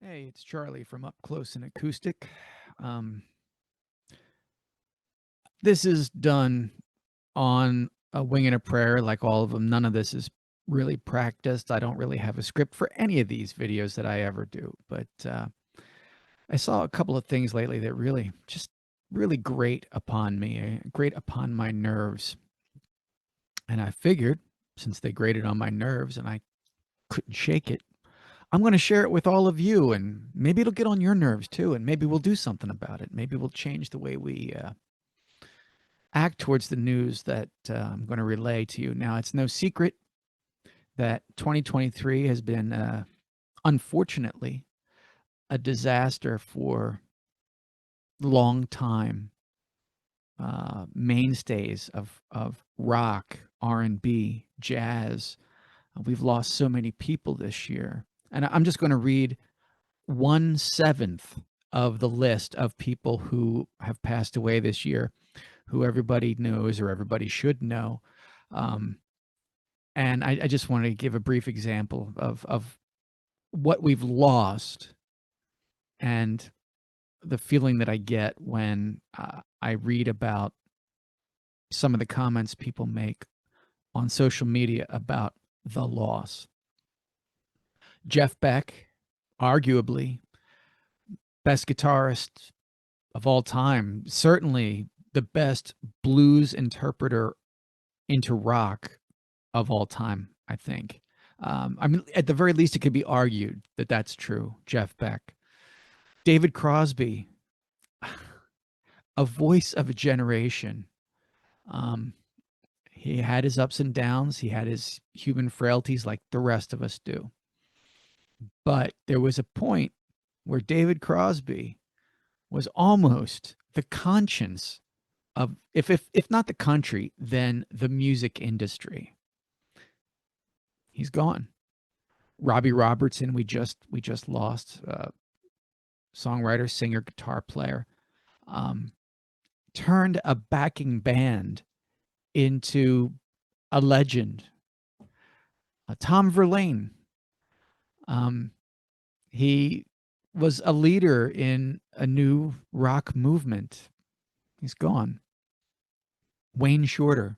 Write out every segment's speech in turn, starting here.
Hey, it's Charlie from Up Close and Acoustic. Um, this is done on a wing and a prayer, like all of them. None of this is really practiced. I don't really have a script for any of these videos that I ever do. But I saw a couple of things lately that really grate upon me, grate upon my nerves. And I figured, since they grated on my nerves and I couldn't shake it, I'm going to share it with all of you, and maybe it'll get on your nerves too, and maybe we'll do something about it. Maybe we'll change the way we act towards the news that I'm going to relay to you. Now, it's no secret that 2023 has been, unfortunately, a disaster for long time mainstays of rock, R&B, jazz. We've lost so many people this year, and I'm just going to read 1/7 of the list of people who have passed away this year, who everybody knows or everybody should know. Um, and I just want to give a brief example of what we've lost and the feeling that I get when I read about some of the comments people make on social media about the loss. Jeff Beck, arguably best guitarist of all time, certainly the best blues interpreter into rock of all time, I think. I mean, at the very least, it could be argued that that's true. Jeff Beck. David Crosby, a voice of a generation. Um, he had his ups and downs. He had his human frailties like the rest of us do. But there was a point where David Crosby was almost the conscience of, if not the country, then the music industry. He's gone. Robbie Robertson, we just lost, songwriter, singer, guitar player, um, turned a backing band into a legend. Tom Verlaine, um, he was a leader in a new rock movement. He's gone. Wayne Shorter,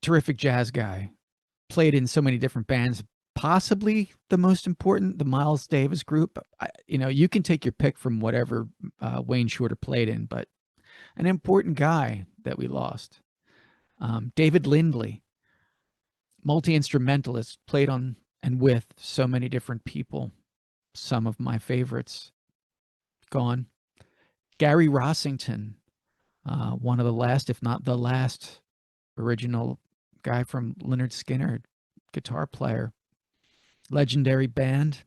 terrific jazz guy, played in so many different bands. Possibly the most important, the Miles Davis group. You can take your pick from whatever Wayne Shorter played in, but an important guy that we lost. David Lindley, multi-instrumentalist, played on and with so many different people. Some of my favorites, gone. Gary Rossington, one of the last, if not the last, original guy from Lynyrd Skynyrd, guitar player. Legendary band.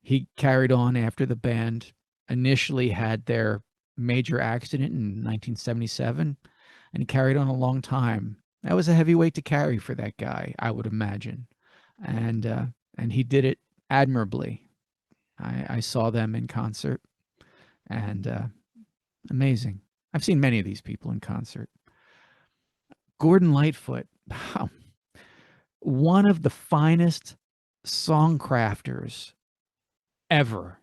He carried on after the band initially had their major accident in 1977, and he carried on a long time. That was a heavy weight to carry for that guy, I would imagine, and he did it admirably. I saw them in concert, and amazing. I've seen many of these people in concert. Gordon Lightfoot, one of the finest song crafters ever.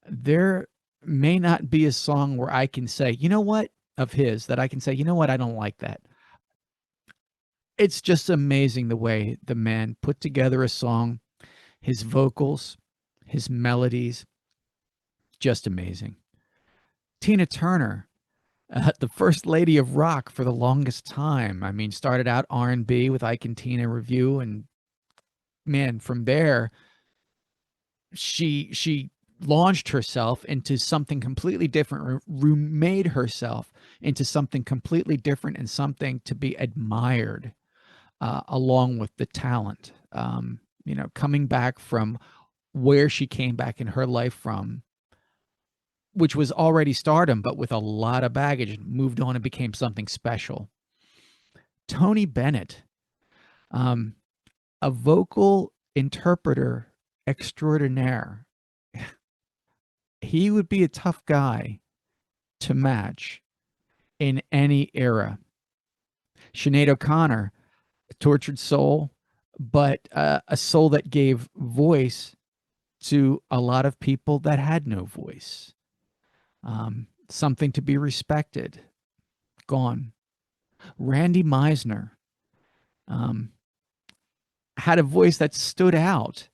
There may not be a song where I can say, you know what, of his, that I can say, you know what, I don't like that. It's just amazing the way the man put together a song, his vocals, his melodies, just amazing. Tina Turner, the first lady of rock for the longest time. I mean, started out R&B with Ike and Tina Review, and man, from there, she launched herself into something completely different, made herself into something completely different and something to be admired, along with the talent. Coming back from where she came back in her life from, which was already stardom, but with a lot of baggage, moved on and became something special. Tony Bennett, um, a vocal interpreter extraordinaire. He would be a tough guy to match in any era. Sinead O'Connor, a tortured soul, but a soul that gave voice to a lot of people that had no voice. Something to be respected, gone. Randy Meisner um, had a voice that stood out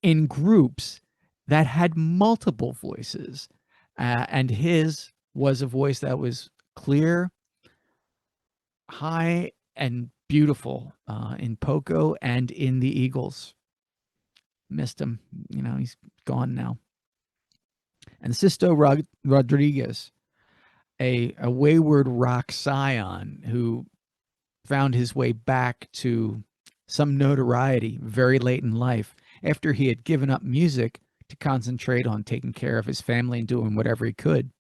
in groups that had multiple voices. And his was a voice that was clear, high, and beautiful in Poco and in the Eagles. Missed him. He's gone now. And Sisto Rodriguez, a wayward rock scion who found his way back to some notoriety very late in life after he had given up music to concentrate on taking care of his family and doing whatever he could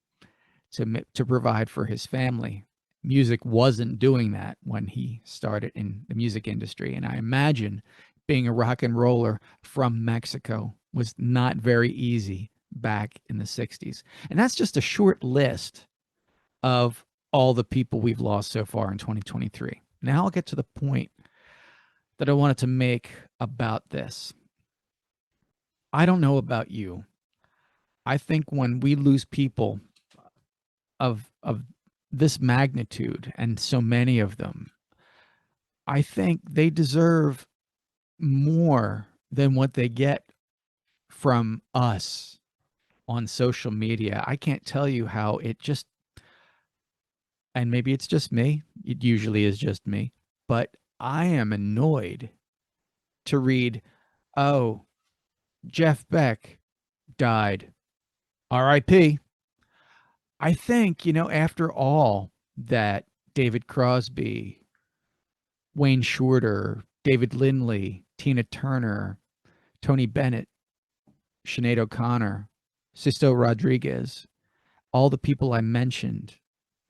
to provide for his family. Music wasn't doing that when he started in the music industry. And I imagine being a rock and roller from Mexico was not very easy back in the 60s. And that's just a short list of all the people we've lost so far in 2023. Now I'll get to the point that I wanted to make about this. I don't know about you. I think when we lose people of this magnitude, and so many of them, I think they deserve more than what they get from us on social media. I can't tell you how it just, and maybe it's just me, it usually is just me, but I am annoyed to read, oh, Jeff Beck died, RIP. I think, after all that David Crosby, Wayne Shorter, David Lindley, Tina Turner, Tony Bennett, Sinead O'Connor, Sisto Rodriguez, all the people I mentioned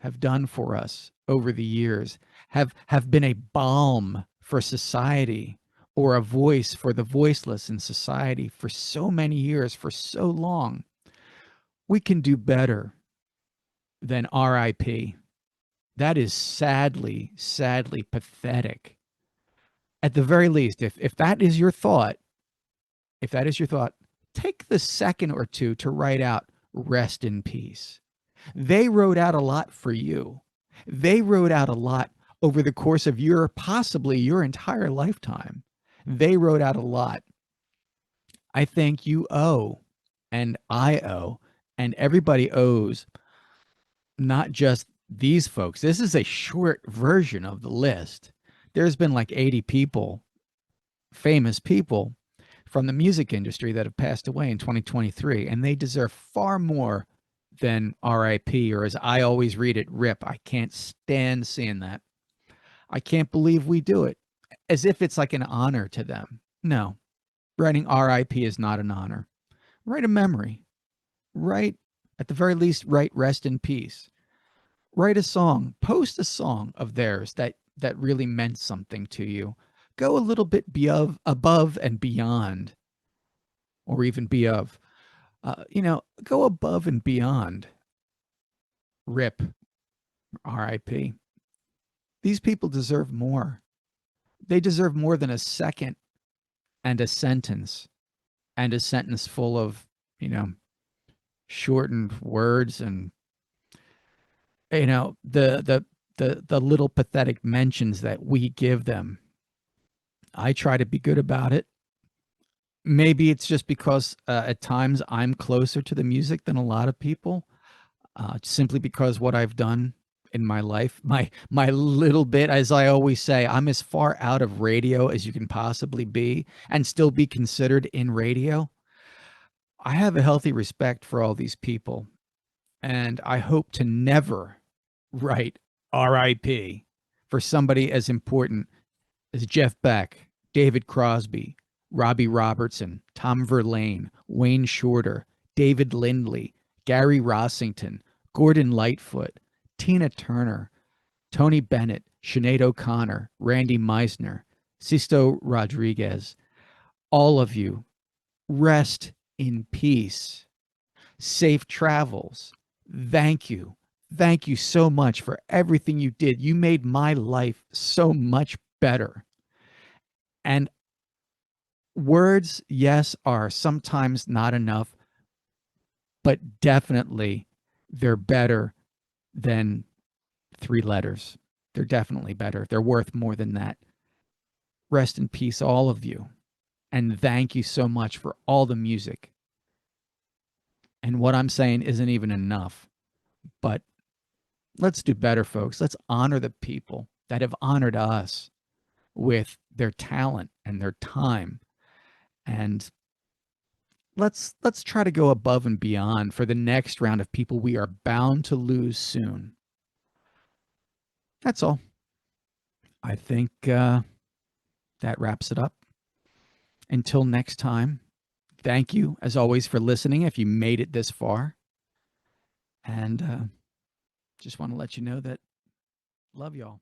have done for us over the years, have been a balm for society, or a voice for the voiceless in society for so many years, for so long. We can do better than RIP. That is sadly, sadly pathetic. At the very least, if that is your thought, take the second or two to write out rest in peace. They wrote out a lot for you. They wrote out a lot over the course of possibly your entire lifetime. They wrote out a lot. I think you owe, and I owe, and everybody owes, not just these folks. This is a short version of the list. There's been like 80 people, famous people from the music industry that have passed away in 2023, and they deserve far more than RIP, or as I always read it, RIP. I can't stand seeing that. I can't believe we do it as if it's like an honor to them. No, writing RIP is not an honor. Write a memory. Write, at the very least, write rest in peace. Write a song. Post a song of theirs that really meant something to you. Go a little bit above and beyond, or even be of. Go above and beyond. RIP, RIP. These people deserve more. They deserve more than a second and a sentence full of, shortened words and, the little pathetic mentions that we give them. I try to be good about it. Maybe it's just because at times I'm closer to the music than a lot of people, simply because what I've done in my life, my little bit, as I always say, I'm as far out of radio as you can possibly be and still be considered in radio. I have a healthy respect for all these people, and I hope to never write RIP for somebody as important as Jeff Beck, David Crosby, Robbie Robertson, Tom Verlaine, Wayne Shorter, David Lindley, Gary Rossington, Gordon Lightfoot, Tina Turner, Tony Bennett, Sinead O'Connor, Randy Meisner, Sisto Rodriguez. All of you, rest in peace. Safe travels. Thank you. Thank you so much for everything you did. You made my life so much better. And Words, yes, are sometimes not enough, but definitely they're better than 3 letters. They're definitely better. They're worth more than that. Rest in peace, all of you. And thank you so much for all the music. And what I'm saying isn't even enough, but let's do better, folks. Let's honor the people that have honored us with their talent and their time. And let's try to go above and beyond for the next round of people we are bound to lose soon. That's all. I think that wraps it up. Until next time, thank you as always for listening if you made it this far. And just want to let you know that love y'all.